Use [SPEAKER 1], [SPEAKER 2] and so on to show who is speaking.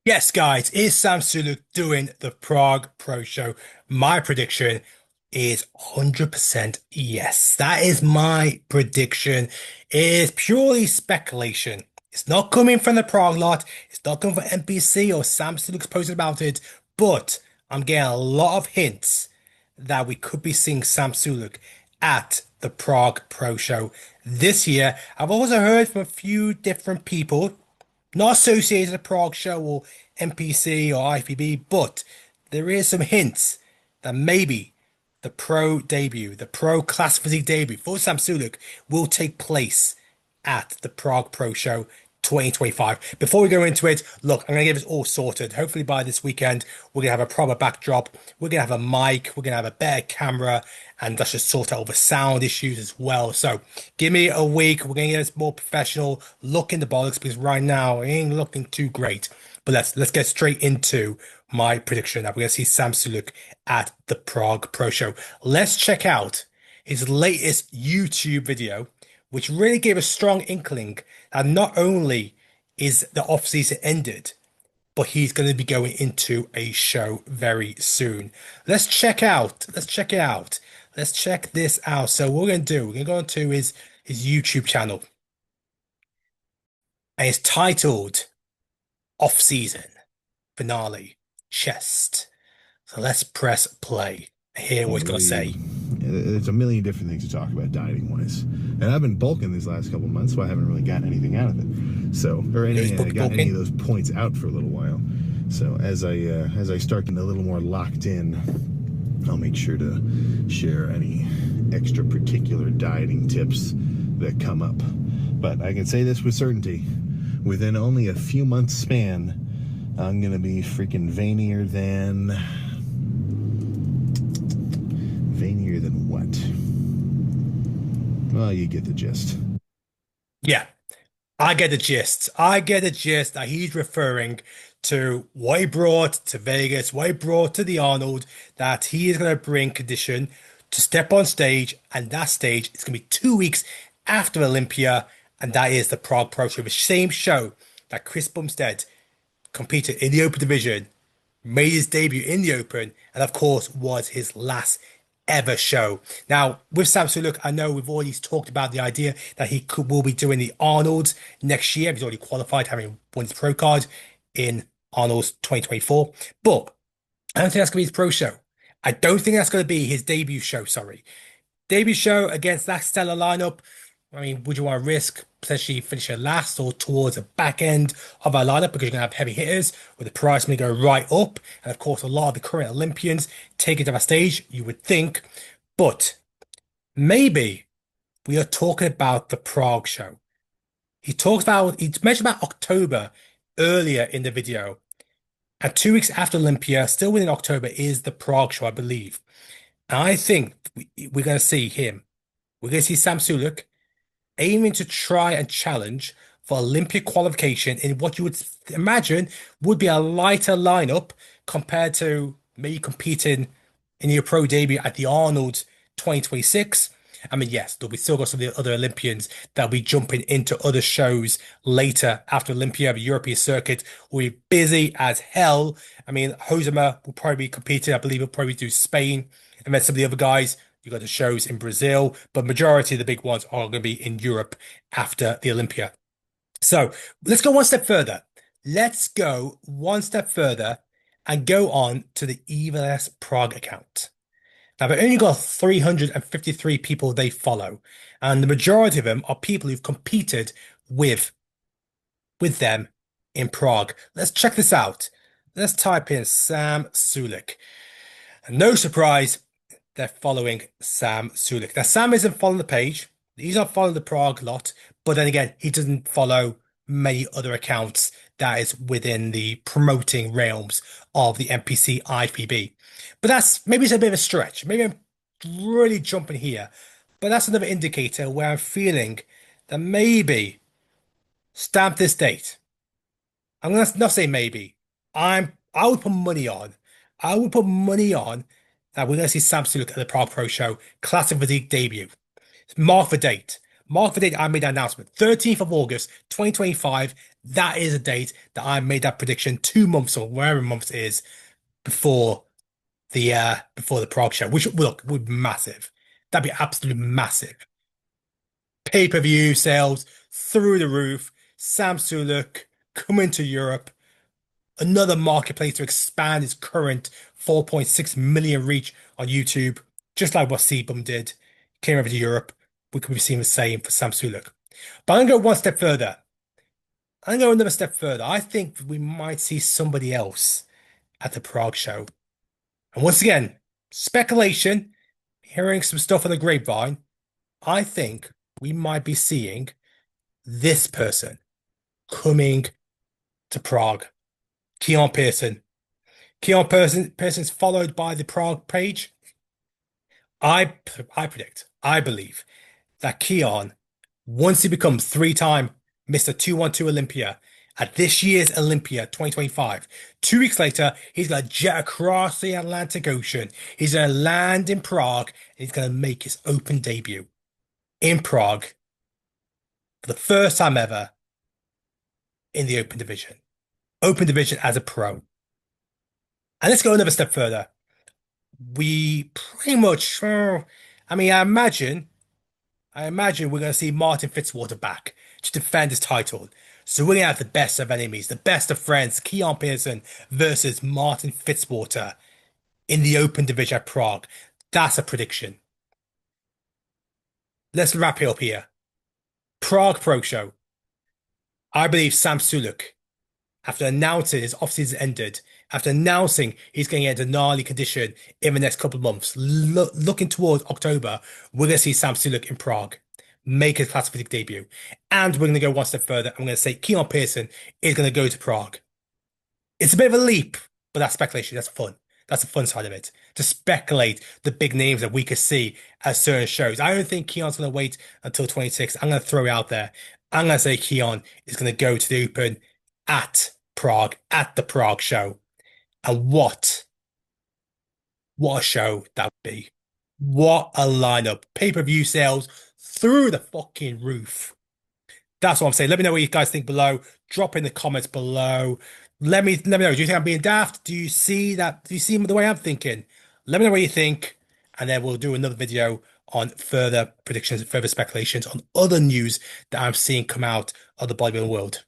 [SPEAKER 1] Yes, guys, it's Sam Sulek doing the Prague Pro Show. My prediction is 100% yes. That is my prediction. It is purely speculation. It's not coming from the Prague lot. It's not coming from NBC or Sam Sulek's posted about it. But I'm getting a lot of hints that we could be seeing Sam Sulek at the Prague Pro Show this year. I've also heard from a few different people not associated with the Prague Show or NPC or IFBB, but there is some hints that maybe the pro debut, the pro class physique debut for Sam Sulek will take place at the Prague Pro Show 2025. Before we go into it, look, I'm going to get this all sorted. Hopefully by this weekend, we're going to have a proper backdrop. We're going to have a mic. We're going to have a better camera. And let's just sort out all the sound issues as well. So give me a week. We're going to get this more professional look in the bollocks because right now it ain't looking too great. But let's get straight into my prediction that we're going to see Sam Sulek at the Prague Pro Show. Let's check out his latest YouTube video, which really gave a strong inkling that not only is the off season ended, but he's going to be going into a show very soon. Let's check it out. Let's check this out. So what we're going to do, we're going to go into his YouTube channel, and it's titled Off Season Finale Chest. So let's press play and hear what he's going to say.
[SPEAKER 2] There's a million different things to talk about dieting wise, and I've been bulking these last couple months, so I haven't really gotten anything out of it. So, or any got any of those points out for a little while. So as I start getting a little more locked in, I'll make sure to share any extra particular dieting tips that come up. But I can say this with certainty: within only a few months span, I'm gonna be freaking veinier than what? Well, you get the gist.
[SPEAKER 1] Yeah, I get the gist. I get the gist that he's referring to what he brought to Vegas, what he brought to the Arnold, that he is going to bring condition to step on stage, and that stage is going to be 2 weeks after Olympia, and that is the Prague Pro Show, the same show that Chris Bumstead competed in the Open division, made his debut in the Open, and of course was his last ever show. Now, with Sam Sulek, I know we've already talked about the idea that will be doing the Arnold's next year. He's already qualified, having won his pro card in Arnold's 2024. But I don't think that's going to be his pro show. I don't think that's going to be his debut show, sorry. Debut show against that stellar lineup. I mean, would you want to risk potentially finishing last or towards the back end of our lineup because you're going to have heavy hitters with the price may go right up? And of course, a lot of the current Olympians take it to that stage, you would think. But maybe we are talking about the Prague show. He mentioned about October earlier in the video. And 2 weeks after Olympia, still within October, is the Prague show, I believe. And I think we're going to see him. We're going to see Sam Sulek aiming to try and challenge for Olympia qualification in what you would imagine would be a lighter lineup compared to maybe competing in your pro debut at the Arnold 2026. I mean, yes, there'll be still got some of the other Olympians that'll be jumping into other shows later after Olympia. The European circuit will be busy as hell. I mean, Hosema will probably be competing. I believe he'll probably do Spain. And then some of the other guys, you got the shows in Brazil, but majority of the big ones are going to be in Europe after the Olympia. So let's go one step further. Let's go one step further and go on to the EVS Prague account. Now, they've only got 353 people they follow, and the majority of them are people who've competed with them in Prague. Let's check this out. Let's type in Sam Sulek. And no surprise, they're following Sam Sulek. Now, Sam isn't following the page. He's not following the Prague lot, but then again, he doesn't follow many other accounts that is within the promoting realms of the NPC IFBB. But that's maybe it's a bit of a stretch. Maybe I'm really jumping here, but that's another indicator where I'm feeling that maybe stamp this date. I'm gonna not say maybe. I would put money on. I would put money on that we're gonna see Sam Sulek at the Prague Pro Show Classic Physique debut. Mark the date. Mark the date I made that announcement. 13th of August, 2025. That is a date that I made that prediction 2 months or wherever months it is before the Prague show, which look would be massive. That'd be absolutely massive. Pay-per-view sales through the roof. Sam Sulek coming to Europe, another marketplace to expand its current 4.6 million reach on YouTube, just like what Seabum did. Came over to Europe. We could be seeing the same for Sam Sulek. But I'm gonna go one step further. I'm gonna go another step further. I think we might see somebody else at the Prague show. And once again, speculation, hearing some stuff on the grapevine. I think we might be seeing this person coming to Prague. Keon Pearson. Pearson's followed by the Prague page. I believe that Keon, once he becomes three-time Mr. 212 Olympia at this year's Olympia 2025, 2 weeks later, he's going to jet across the Atlantic Ocean. He's going to land in Prague and he's going to make his open debut in Prague for the first time ever in the open division. Open division as a pro. And let's go another step further. We pretty much, I mean, I imagine we're going to see Martin Fitzwater back to defend his title. So we're going to have the best of enemies, the best of friends, Keon Pearson versus Martin Fitzwater in the open division at Prague. That's a prediction. Let's wrap it up here. Prague Pro Show. I believe Sam Sulek, after announcing his offseason ended, after announcing he's going to get a gnarly condition in the next couple of months, looking towards October, we're going to see Sam Sulek in Prague make his Classic debut. And we're going to go one step further. I'm going to say Keon Pearson is going to go to Prague. It's a bit of a leap, but that's speculation. That's fun. That's the fun side of it. To speculate the big names that we could see at certain shows. I don't think Keon's going to wait until 26. I'm going to throw it out there. I'm going to say Keon is going to go to the Open at Prague, at the Prague show. And what a show that would be. What a lineup. Pay-per-view sales through the fucking roof. That's what I'm saying. Let me know what you guys think below. Drop in the comments below. Let me know. Do you think I'm being daft? Do you see that? Do you see the way I'm thinking? Let me know what you think, and then we'll do another video on further predictions, further speculations on other news that I'm seeing come out of the bodybuilding world.